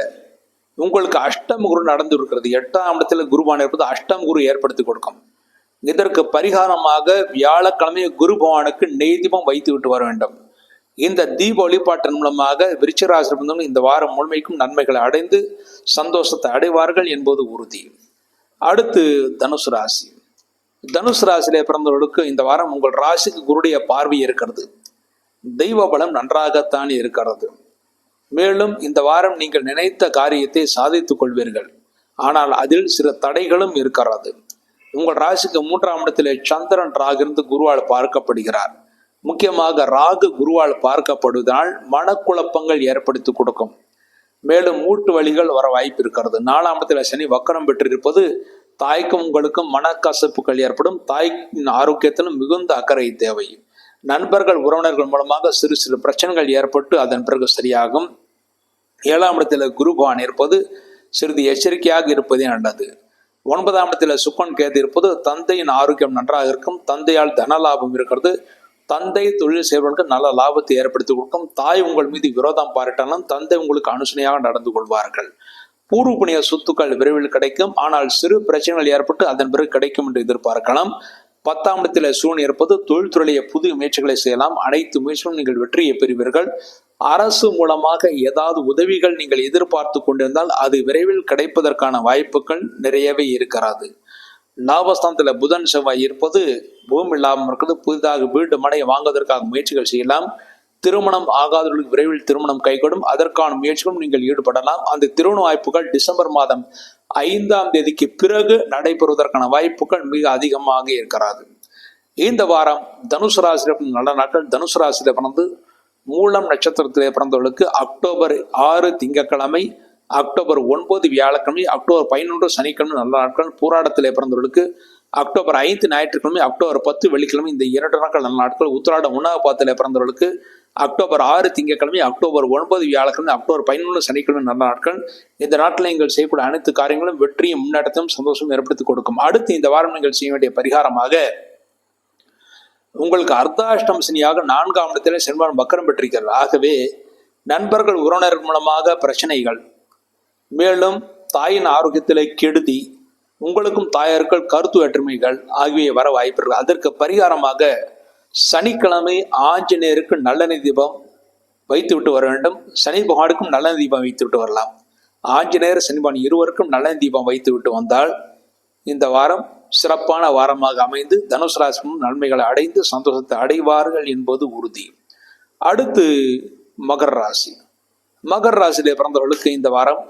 உங்களுக்கு அஷ்டம குரு நடந்து இருக்கிறது. 8ஆம் இடத்தில் குருவான் இருப்பது அஷ்டம குரு ஏற்படுத்தி கொடுக்கும். இதற்கு பரிகாரமாக வியாழக்கிழமை குரு பகவானுக்கு நெய் தீபம் வைத்து விட்டு வர வேண்டும். இந்த தீப வழிபாட்டின் மூலமாக விருச்சிக ராசி இருந்தவங்க இந்த வாரம் முழுமைக்கும் நன்மைகளை அடைந்து சந்தோஷத்தை அடைவார்கள் என்பது உறுதி. அடுத்து தனுசு ராசி. தனுசு ராசியிலே பிறந்தவர்களுக்கு இந்த வாரம் உங்கள் ராசிக்கு குருடைய பார்வை இருக்கிறது. தெய்வ பலம் நன்றாகத்தான் இருக்கிறது. மேலும் இந்த வாரம் நீங்கள் நினைத்த காரியத்தை சாதித்துக் கொள்வீர்கள். ஆனால் அதில் சில தடைகளும் இருக்கிறது. உங்கள் ராசிக்கு 3ஆம் இடத்திலே சந்திரன் ராகிருந்து குருவால் பார்க்கப்படுகிறார். முக்கியமாக ராகு குருவால் பார்க்கப்படுவதால் மனக்குழப்பங்கள் ஏற்படுத்தி கொடுக்கும். மேலும் மூட்டு வலிகள் வர வாய்ப்பு இருக்கிறது. 4ஆம் இடத்துல சனி வக்கரம் பெற்றிருப்பது தாய்க்கும் உங்களுக்கும் மனக்கசப்புகள் ஏற்படும். தாய்க்கின் ஆரோக்கியத்திலும் மிகுந்த அக்கறை தேவை. நண்பர்கள் உறவினர்கள் மூலமாக சிறு சிறு பிரச்சனைகள் ஏற்பட்டு அதன் பிறகு சரியாகும். 7ஆம் இடத்துல குரு பகவான் இருப்பது சிறிது எச்சரிக்கையாக இருப்பதே நல்லது. 9ஆம் இடத்துல சுக்கரன் கேது இருப்பது தந்தையின் ஆரோக்கியம் நன்றாக இருக்கும். தந்தையால் தன லாபம் இருக்கிறது. தந்தை தொழில் செய்வதற்கு நல்ல லாபத்தை ஏற்படுத்தி கொடுக்கும். தாய் உங்கள் மீது விரோதம் பாராட்டாலும் தந்தை உங்களுக்கு அனுசனையாக நடந்து கொள்வார்கள். பூர்வ புண்ணிய சொத்துக்கள் விரைவில் கிடைக்கும். ஆனால் சிறு பிரச்சனைகள் ஏற்பட்டு அதன் பிறகு கிடைக்கும் என்று எதிர்பார்க்கலாம். 10ஆம் இடத்தில் சூழ்நிலை இருப்பது தொழில்துறையிலேயே புதிய முயற்சிகளை செய்யலாம். அனைத்து முயற்சிகளும் நீங்கள் வெற்றியை பெறுவீர்கள். அரசு மூலமாக ஏதாவது உதவிகள் நீங்கள் எதிர்பார்த்து கொண்டிருந்தால் அது விரைவில் கிடைப்பதற்கான வாய்ப்புகள் நிறையவே இருக்கிறது. லாபஸ்தானத்தில் புதன் செவ்வாய் இருப்பது பூமி லாபம் இருக்கிறது. புதிதாக வீடு மனை வாங்குவதற்காக முயற்சிகள் செய்யலாம். திருமணம் ஆகாதவர்களுக்கு விரைவில் திருமணம் கைகூடும். அதற்கான முயற்சிகளும் நீங்கள் ஈடுபடலாம். அந்த திருமண வாய்ப்புகள் டிசம்பர் மாதம் 5ஆம் தேதிக்கு பிறகு நடைபெறுவதற்கான வாய்ப்புகள் மிக அதிகமாக இருக்கிறது. இந்த வாரம் தனுசு ராசியில் நல்ல நாட்கள். தனுசு ராசியில பிறந்து மூலம் நட்சத்திரத்திலே பிறந்தவர்களுக்கு அக்டோபர் 6 திங்கட்கிழமை, அக்டோபர் 9 வியாழக்கிழமை, அக்டோபர் 11 சனிக்கிழமை நல்ல நாட்கள். பூராடத்திலே பிறந்தவர்களுக்கு அக்டோபர் 5 ஞாயிற்றுக்கிழமை, அக்டோபர் 10 வெள்ளிக்கிழமை இந்த 2 நாட்கள் நல்ல நாட்கள். உத்திராடம் 1ஆம் பாதத்திலே பிறந்தவர்களுக்கு அக்டோபர் 6 திங்கட்கிழமை, அக்டோபர் 9 வியாழக்கிழமை, அக்டோபர் 11 சனிக்கிழமை நல்ல நாட்கள். இந்த நாட்டில் நீங்கள் செய்யக்கூடிய அனைத்து காரியங்களும் வெற்றியும் முன்னேற்றத்தையும் சந்தோஷம் ஏற்படுத்தி கொடுக்கும். அடுத்து இந்த வாரம் நீங்கள் செய்ய வேண்டிய பரிகாரமாக உங்களுக்கு அர்த்தாஷ்டம் சனியாக 4ஆம் இடத்திலே செல்வான் வக்கரம் பெற்றிருக்கிறது. ஆகவே நண்பர்கள் உறவினர்கள் மூலமாக பிரச்சனைகள், மேலும் தாயின் ஆரோக்கியத்திலே கெடுதி, உங்களுக்கும் தாயார்கள் கருத்து வேற்றுமைகள் ஆகியவை வர வாய்ப்பு இருக்கு. அதற்கு பரிகாரமாக சனிக்கிழமை ஆஞ்சநேயருக்கு நல்லெண்ணெய் தீபம் வைத்து விட்டு வர வேண்டும். சனி பகவானுக்கும் நல்லெண்ணெய் தீபம் வைத்து விட்டு வரலாம். ஆஞ்சநேயர் சனிபான் இருவருக்கும் நல்லெண்ணெய் தீபம் வைத்து விட்டு வந்தால் இந்த வாரம் சிறப்பான வாரமாக அமைந்து தனுசு ராசியும் நன்மைகளை அடைந்து சந்தோஷத்தை அடைவார்கள் என்பது உறுதி. அடுத்து மகர ராசி. மகர ராசியிலே பிறந்தவர்களுக்கு இந்த வாரம்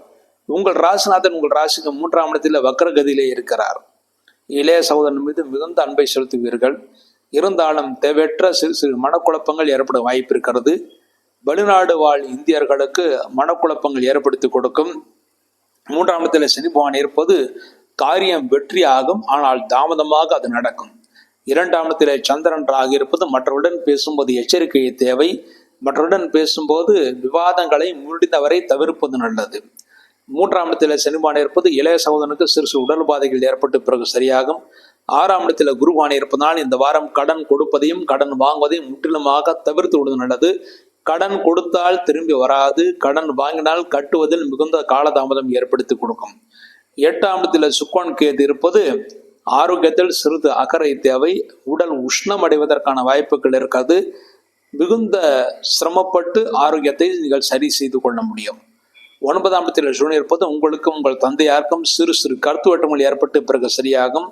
உங்கள் ராசிநாதன் உங்கள் ராசிக்கு 3ஆம் இடத்தில் வக்ரகதியிலே இருக்கிறார். இளைய சகோதரன் மீது மிகுந்த அன்பை செலுத்துவீர்கள். இருந்தாலும் தேவையற்ற சிறு சிறு மனக்குழப்பங்கள் ஏற்பட வாய்ப்பு இருக்கிறது. வெளிநாடு வாழ் இந்தியர்களுக்கு மனக்குழப்பங்கள் ஏற்படுத்தி கொடுக்கும். 3ஆம் இடத்தில் சனி பகவான் இருப்பது காரியம் வெற்றியாகும், ஆனால் தாமதமாக அது நடக்கும். 2ஆம் இடத்திலே சந்திரன் ராகு இருப்பது மற்றவருடன் பேசும்போது எச்சரிக்கை தேவை. மற்றவருடன் பேசும்போது விவாதங்களை முடிந்தவரை தவிர்ப்பது நல்லது. 3ஆம் இடத்திலே சனிபானை இருப்பது இளைய சகோதரனுக்கு சிறு சிறு உடல் பாதைகள் ஏற்பட்டு பிறகு சரியாகும். 6ஆம் இடத்தில் குருவானை இருப்பதனால் இந்த வாரம் கடன் கொடுப்பதையும் கடன் வாங்குவதையும் முற்றிலுமாக தவிர்த்து விடுவது நல்லது. கடன் கொடுத்தால் திரும்பி வராது, கடன் வாங்கினால் கட்டுவதில் மிகுந்த காலதாமதம் ஏற்படுத்தி கொடுக்கும். 8ஆம் இடத்தில் சுக்கிரன் கேது இருப்பது ஆரோக்கியத்தில் சிறிது அக்கறை தேவை. உடல் உஷ்ணம் அடைவதற்கான வாய்ப்புகள் இருக்கிறது. மிகுந்த சிரமப்பட்டு ஆரோக்கியத்தை நீங்கள் சரி செய்து கொள்ள முடியும். 9ஆம் இடத்தில் சூழ்நிலை இருப்பது உங்களுக்கும் உங்கள் தந்தையாருக்கும் சிறு சிறு கருத்து வேற்றுமைகள் ஏற்பட்டு பிறகு சரியாகும்.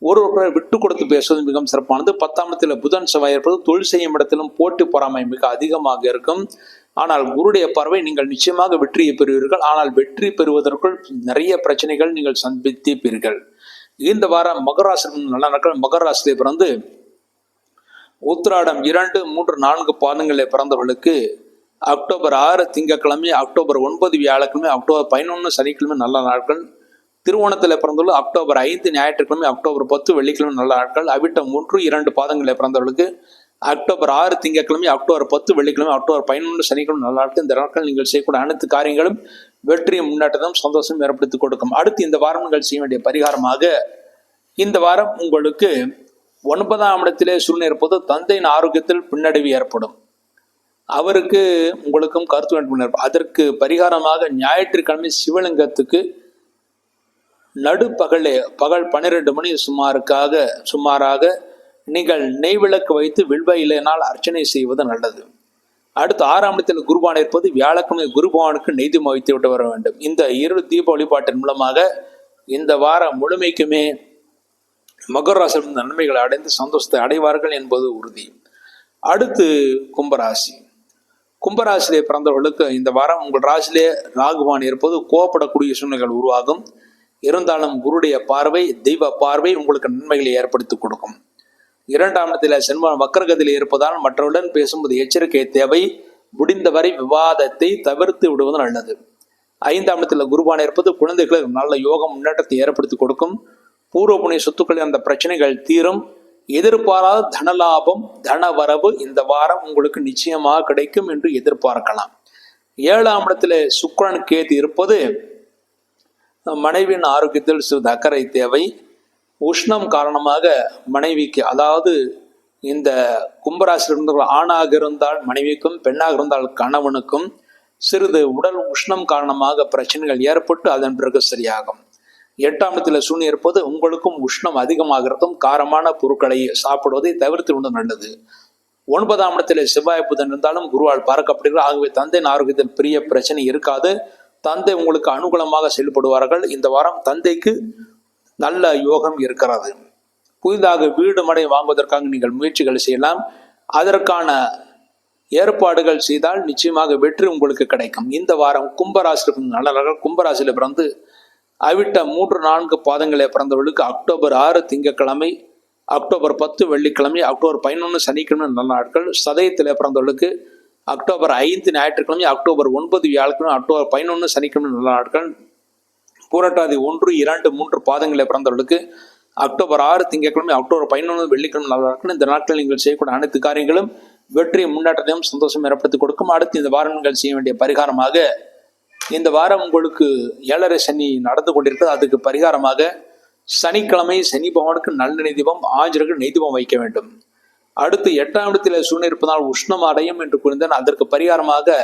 ஒருவரை விட்டு கொடுத்து பேசுவது மிகவும் சிறப்பானது. 10ஆம் இடத்தில் புதன் செவ்வாய் இருப்பது தொழில் செய்யும் இடத்திலும் போட்டி பொறாமை மிக அதிகமாக இருக்கும். ஆனால் குருடைய பார்வை நீங்கள் நிச்சயமாக வெற்றியை பெறுவீர்கள். ஆனால் வெற்றி பெறுவதற்குள் நிறைய பிரச்சனைகள் நீங்கள் சந்திப்பீர்கள். இந்த வாரம் மகராசி நல்ல நாட்கள். மகராசியை பிறந்து உத்திராடம் 2, 3, 4 பாதங்களில் பிறந்தவர்களுக்கு அக்டோபர் 6 திங்கட்கிழமை, அக்டோபர் 9 வியாழக்கிழமை, அக்டோபர் 11 சனிக்கிழமை நல்ல நாட்கள். திருவோணத்தில் பிறந்தவர்கள் அக்டோபர் 5 ஞாயிற்றுக்கிழமை, அக்டோபர் 10 வெள்ளிக்கிழமை நல்ல நாட்கள். அவிட்டம் 1, 2 பாதங்களில் பிறந்தவர்களுக்கு அக்டோபர் 6 திங்கட்கிழமை, அக்டோபர் 10 வெள்ளிக்கிழமை, அக்டோபர் 11 சனிக்கிழமை நல்ல நாட்கள். இந்த நாட்கள் நீங்கள் செய்யக்கூடிய அனைத்து காரியங்களும் வெற்றியும் முன்னேற்றமும் சந்தோஷம் ஏற்படுத்தி கொடுக்கும். அடுத்து இந்த வாரம் நீங்கள் செய்ய வேண்டிய பரிகாரமாக இந்த வாரம் உங்களுக்கு 9ஆம் இடத்திலே சூழ்நிலை இருப்பது தந்தையின் ஆரோக்கியத்தில் பின்னடைவு ஏற்படும். அவருக்கு உங்களுக்கும் கருத்து வேண்டுமென அதற்கு பரிகாரமாக ஞாயிற்றுக்கிழமை சிவலிங்கத்துக்கு பகல் 12 மணி சுமாராக நீங்கள் நெய் விளக்கு வைத்து வில்வ இலையினால் அர்ச்சனை செய்வது நல்லது. அடுத்து 6ஆம் இடத்தில் குருபான் இருப்பது வியாழக்கிழமை குருபவானுக்கு நெய் தீபம் வைத்து விட்டு வர வேண்டும். இந்த 2 தீப வழிபாட்டின் மூலமாக இந்த வாரம் முழுமைக்குமே மகர ராசி நன்மைகளை அடைந்து சந்தோஷத்தை அடைவார்கள் என்பது உறுதி. அடுத்து கும்பராசி. கும்பராசிலே பிறந்தவர்களுக்கு இந்த வாரம் உங்கள் ராசியிலே ராகுவான் இருப்பது கோபப்படக்கூடிய சூழ்நிலைகள் உருவாகும். இருந்தாலும் குருடைய பார்வை, தெய்வ பார்வை உங்களுக்கு நன்மைகளை ஏற்படுத்தி கொடுக்கும். 2ஆம் இடத்தில் செல்வன் வக்கரகதியில் இருப்பதால் மற்றவருடன் பேசும்போது எச்சரிக்கை தேவை. முடிந்தவரை விவாதத்தை தவிர்த்து விடுவது நல்லது. 5ஆம் இடத்தில் குருவான் இருப்பது குழந்தைகளுக்கு நல்ல யோகம் முன்னேற்றத்தை ஏற்படுத்தி கொடுக்கும். பூர்வ புண்ணிய சொத்துக்களில் அந்த பிரச்சனைகள் தீரும். எதிர்பாராத தனலாபம், தனவரவு இந்த வாரம் உங்களுக்கு நிச்சயமாக கிடைக்கும் என்று எதிர்பார்க்கலாம். 7ஆம் இடத்துல சுக்கிரன் கேது இருப்பது மனைவியின் ஆரோக்கியத்தில் சிறிது அக்கறை தேவை. உஷ்ணம் காரணமாக மனைவிக்கு, அதாவது இந்த கும்பராசியில் இருந்தவர்கள் ஆணாக இருந்தால் மனைவிக்கும், பெண்ணாக இருந்தால் கணவனுக்கும் சிறிது உடல் உஷ்ணம் காரணமாக பிரச்சனைகள் ஏற்பட்டு அதன் பிறகு சரியாகும். 8ஆம் இடத்தில் சூழ்நிலை இருப்பது உங்களுக்கும் உஷ்ணம் அதிகமாகிறதும் காரமான பொருட்களை சாப்பிடுவதை தவிர்த்து விட நல்லது. 9ஆம் இடத்தில் செவ்வாய் புதன் இருந்தாலும் குருவால் பார்க்கப்படுகிறது. ஆகவே தந்தையின் ஆரோக்கியத்தில் பெரிய பிரச்சனை இருக்காது. தந்தை உங்களுக்கு அனுகூலமாக செயல்படுவார்கள். இந்த வாரம் தந்தைக்கு நல்ல யோகம் இருக்கிறது. புதிதாக வீடு மனை வாங்குவதற்காக நீங்கள் முயற்சிகள் செய்யலாம். அதற்கான ஏற்பாடுகள் செய்தால் நிச்சயமாக வெற்றி உங்களுக்கு கிடைக்கும். இந்த வாரம் கும்பராசி நல்லவர்கள் கும்பராசியில் பிறந்து அவிட்டம் 3, 4 பாதங்களை பிறந்தவர்களுக்கு அக்டோபர் 6 திங்கட்கிழமை, அக்டோபர் 10 வெள்ளிக்கிழமை, அக்டோபர் 11 சனிக்கிழமை நல்ல நாட்கள். சதயத்தில் பிறந்தவர்களுக்கு அக்டோபர் 5 ஞாயிற்றுக்கிழமை, அக்டோபர் 9 வியாழக்கிழமை, அக்டோபர் 11 சனிக்கிழமை நல்ல நாட்கள். பூரட்டாதி 1, 2, 3 பாதங்களை பிறந்தவர்களுக்கு அக்டோபர் 6 திங்கட்கிழமை, அக்டோபர் 11 வெள்ளிக்கிழமை நல்ல நாட்கள். இந்த நாட்களில் நீங்கள் செய்யக்கூடிய அனைத்து காரியங்களும் வெற்றி முன்னேற்றத்தையும் சந்தோஷம் ஏற்படுத்தி கொடுக்கும். அடுத்து இந்த வாரம் நீங்கள் செய்ய வேண்டிய பரிகாரமாக இந்த வாரம் உங்களுக்கு 7.5 சனி நடந்து கொண்டிருக்கிறது. அதுக்கு பரிகாரமாக சனிக்கிழமை சனி பகவானுக்கு நல்லெண்ணெய் தீபம், ஆஞ்சநேயருக்கு நெய் தீபம் வைக்க வேண்டும். அடுத்து 8ஆம் இடத்தில் சூழ்நிலை இருப்பதால் உஷ்ணம் அடையும் என்று கூறினான். அதற்கு பரிகாரமாக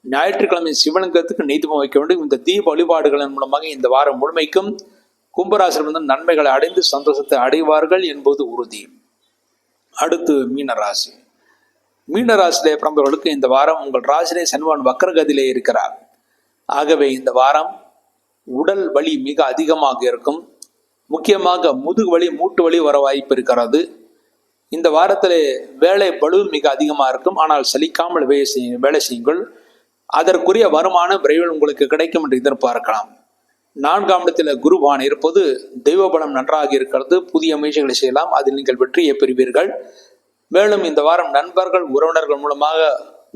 ஞாயிற்றுக்கிழமை சிவலிங்கத்துக்கு நெய் தீபம் வைக்க வேண்டும். இந்த தீப வழிபாடுகளின் மூலமாக இந்த வாரம் முழுமைக்கும் கும்பராசியில் வந்து நன்மைகளை அடைந்து சந்தோஷத்தை அடைவார்கள் என்பது உறுதி. அடுத்து மீனராசி. மீனராசியிலே பிறந்தவர்களுக்கு இந்த வாரம் உங்கள் ராசியிலே சனிவான் வக்ரகதியிலே இருக்கிறார். ஆகவே இந்த வாரம் உடல் வலி மிக அதிகமாக இருக்கும். முக்கியமாக முதுகு வலி, மூட்டு வலி வர வாய்ப்பு இருக்கிறது. இந்த வாரத்திலே வேலை பளு மிக அதிகமாக இருக்கும். ஆனால் சலிக்காமல் வேலை செய்யுங்கள். அதற்குரிய வருமானம் விரைவில் உங்களுக்கு கிடைக்கும் என்று எதிர்பார்க்கலாம். 4ஆம் இடத்தில் குருவான் இருப்பது தெய்வ பலம் நன்றாக இருக்கிறது. புதிய முயற்சிகளை செய்யலாம், அதில் நீங்கள் வெற்றியை பெறுவீர்கள். மேலும் இந்த வாரம் நண்பர்கள் உறவினர்கள் மூலமாக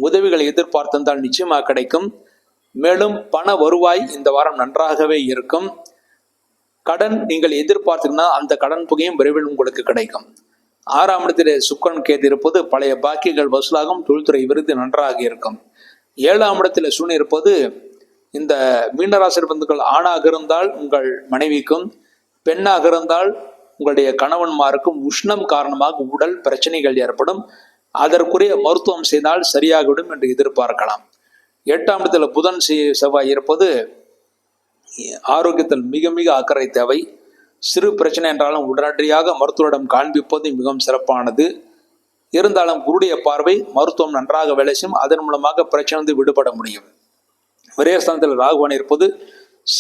உதவிகளை எதிர்பார்த்திருந்தால் நிச்சயமாக கிடைக்கும். மேலும் பண வருவாய் இந்த வாரம் நன்றாகவே இருக்கும். கடன் நீங்கள் எதிர்பார்த்தீங்கன்னா அந்த கடன் தொகையும் விரைவில் உங்களுக்கு கிடைக்கும். 6ஆம் இடத்திலே சுக்கிரன் கேது இருப்பது பழைய பாக்கியங்கள் வசூலாகும். தொழில்துறை விருது நன்றாக இருக்கும். 7ஆம் இடத்தில் சூரியன் இருப்பது இந்த மீனராசி பந்துக்கள் ஆணாக இருந்தால் உங்கள் மனைவிக்கும், பெண்ணாக இருந்தால் உங்களுடைய கணவன்மாருக்கும் உஷ்ணம் காரணமாக உடல் பிரச்சனைகள் ஏற்படும். அதற்குரிய மருத்துவம் செய்தால் சரியாகிவிடும் என்று எதிர்பார்க்கலாம். 8ஆம் இடத்துல புதன் செவ்வாய் இருப்பது ஆரோக்கியத்தில் மிக மிக அக்கறை தேவை. சிறு பிரச்சனை என்றாலும் உடனடியாக மருத்துவரிடம் காண்பிப்பது மிகவும் சிறப்பானது. இருந்தாலும் குருடைய பார்வை மருத்துவம் நன்றாக வேலை செய்யும். அதன் மூலமாக பிரச்சனை விடுபட முடியும். விரயஸ்தானத்தில் ராகுவான் இருப்பது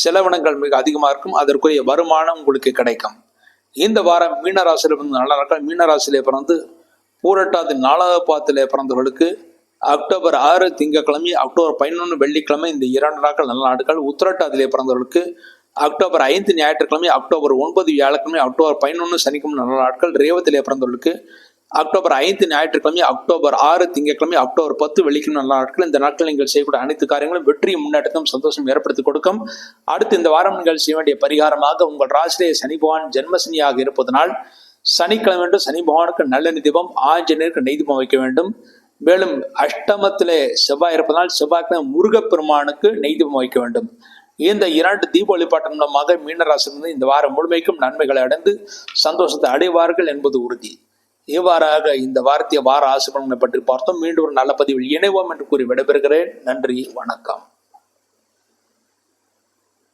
செலவினங்கள் மிக அதிகமாக இருக்கும். அதற்குரிய வருமானம் உங்களுக்கு கிடைக்கும். இந்த வாரம் மீனராசியில் பிறந்த நல்ல நாட்கள். மீனராசியிலே பிறந்து பூரட்டாதி 4வது பாதத்திலே பிறந்தவர்களுக்கு அக்டோபர் 6 திங்கட்கிழமை, அக்டோபர் 11 வெள்ளிக்கிழமை இந்த 2 நாட்கள் நல்ல நாட்கள். உத்திரட்டாதிலே பிறந்தவர்களுக்கு அக்டோபர் 5 ஞாயிற்றுக்கிழமை, அக்டோபர் 9 வியாழக்கிழமை, அக்டோபர் 11 சனிக்கிழமை நல்ல நாட்கள். ரேவதிலே பிறந்தவர்களுக்கு அக்டோபர் 5 ஞாயிற்றுக்கிழமை, அக்டோபர் 6 திங்கட்கிழமை, அக்டோபர் 10 வெள்ளிக்கிழமை நல்ல நாட்கள். இந்த நாட்கள் நீங்கள் செய்யக்கூடிய அனைத்து காரியங்களும் வெற்றியும் முன்னேற்றத்தையும் சந்தோஷம் ஏற்படுத்தி கொடுக்கும். அடுத்து இந்த வாரம் நீங்கள் செய்ய வேண்டிய பரிகாரமாக உங்கள் ராசியிலே சனி பகவான் ஜென்மசனியாக இருப்பதனால் சனிக்கிழமை சனி பகவானுக்கு நல்ல தீபம், ஆஞ்சநேயருக்கு நெய் தீபம் வைக்க வேண்டும். மேலும் அஷ்டமத்திலே செவ்வாய் இருப்பதனால் செவ்வாய்க்கிழமை முருகப்பெருமானுக்கு நெய் தீபம் வைக்க வேண்டும். இந்த 2 தீப வழிபாட்டின் மூலமாக மீனராசிலிருந்து இந்த வாரம் முழுமைக்கும் நன்மைகளை அடைந்து சந்தோஷத்தை அடைவார்கள் என்பது உறுதி. இவ்வாறாக இந்த வார ஆசிபலன்களை பற்றி பார்த்தோம். மீண்டும் ஒரு நல்ல பதிவில் இணைவோம் என்று கூறி விடைபெறுகிறேன். நன்றி, வணக்கம்.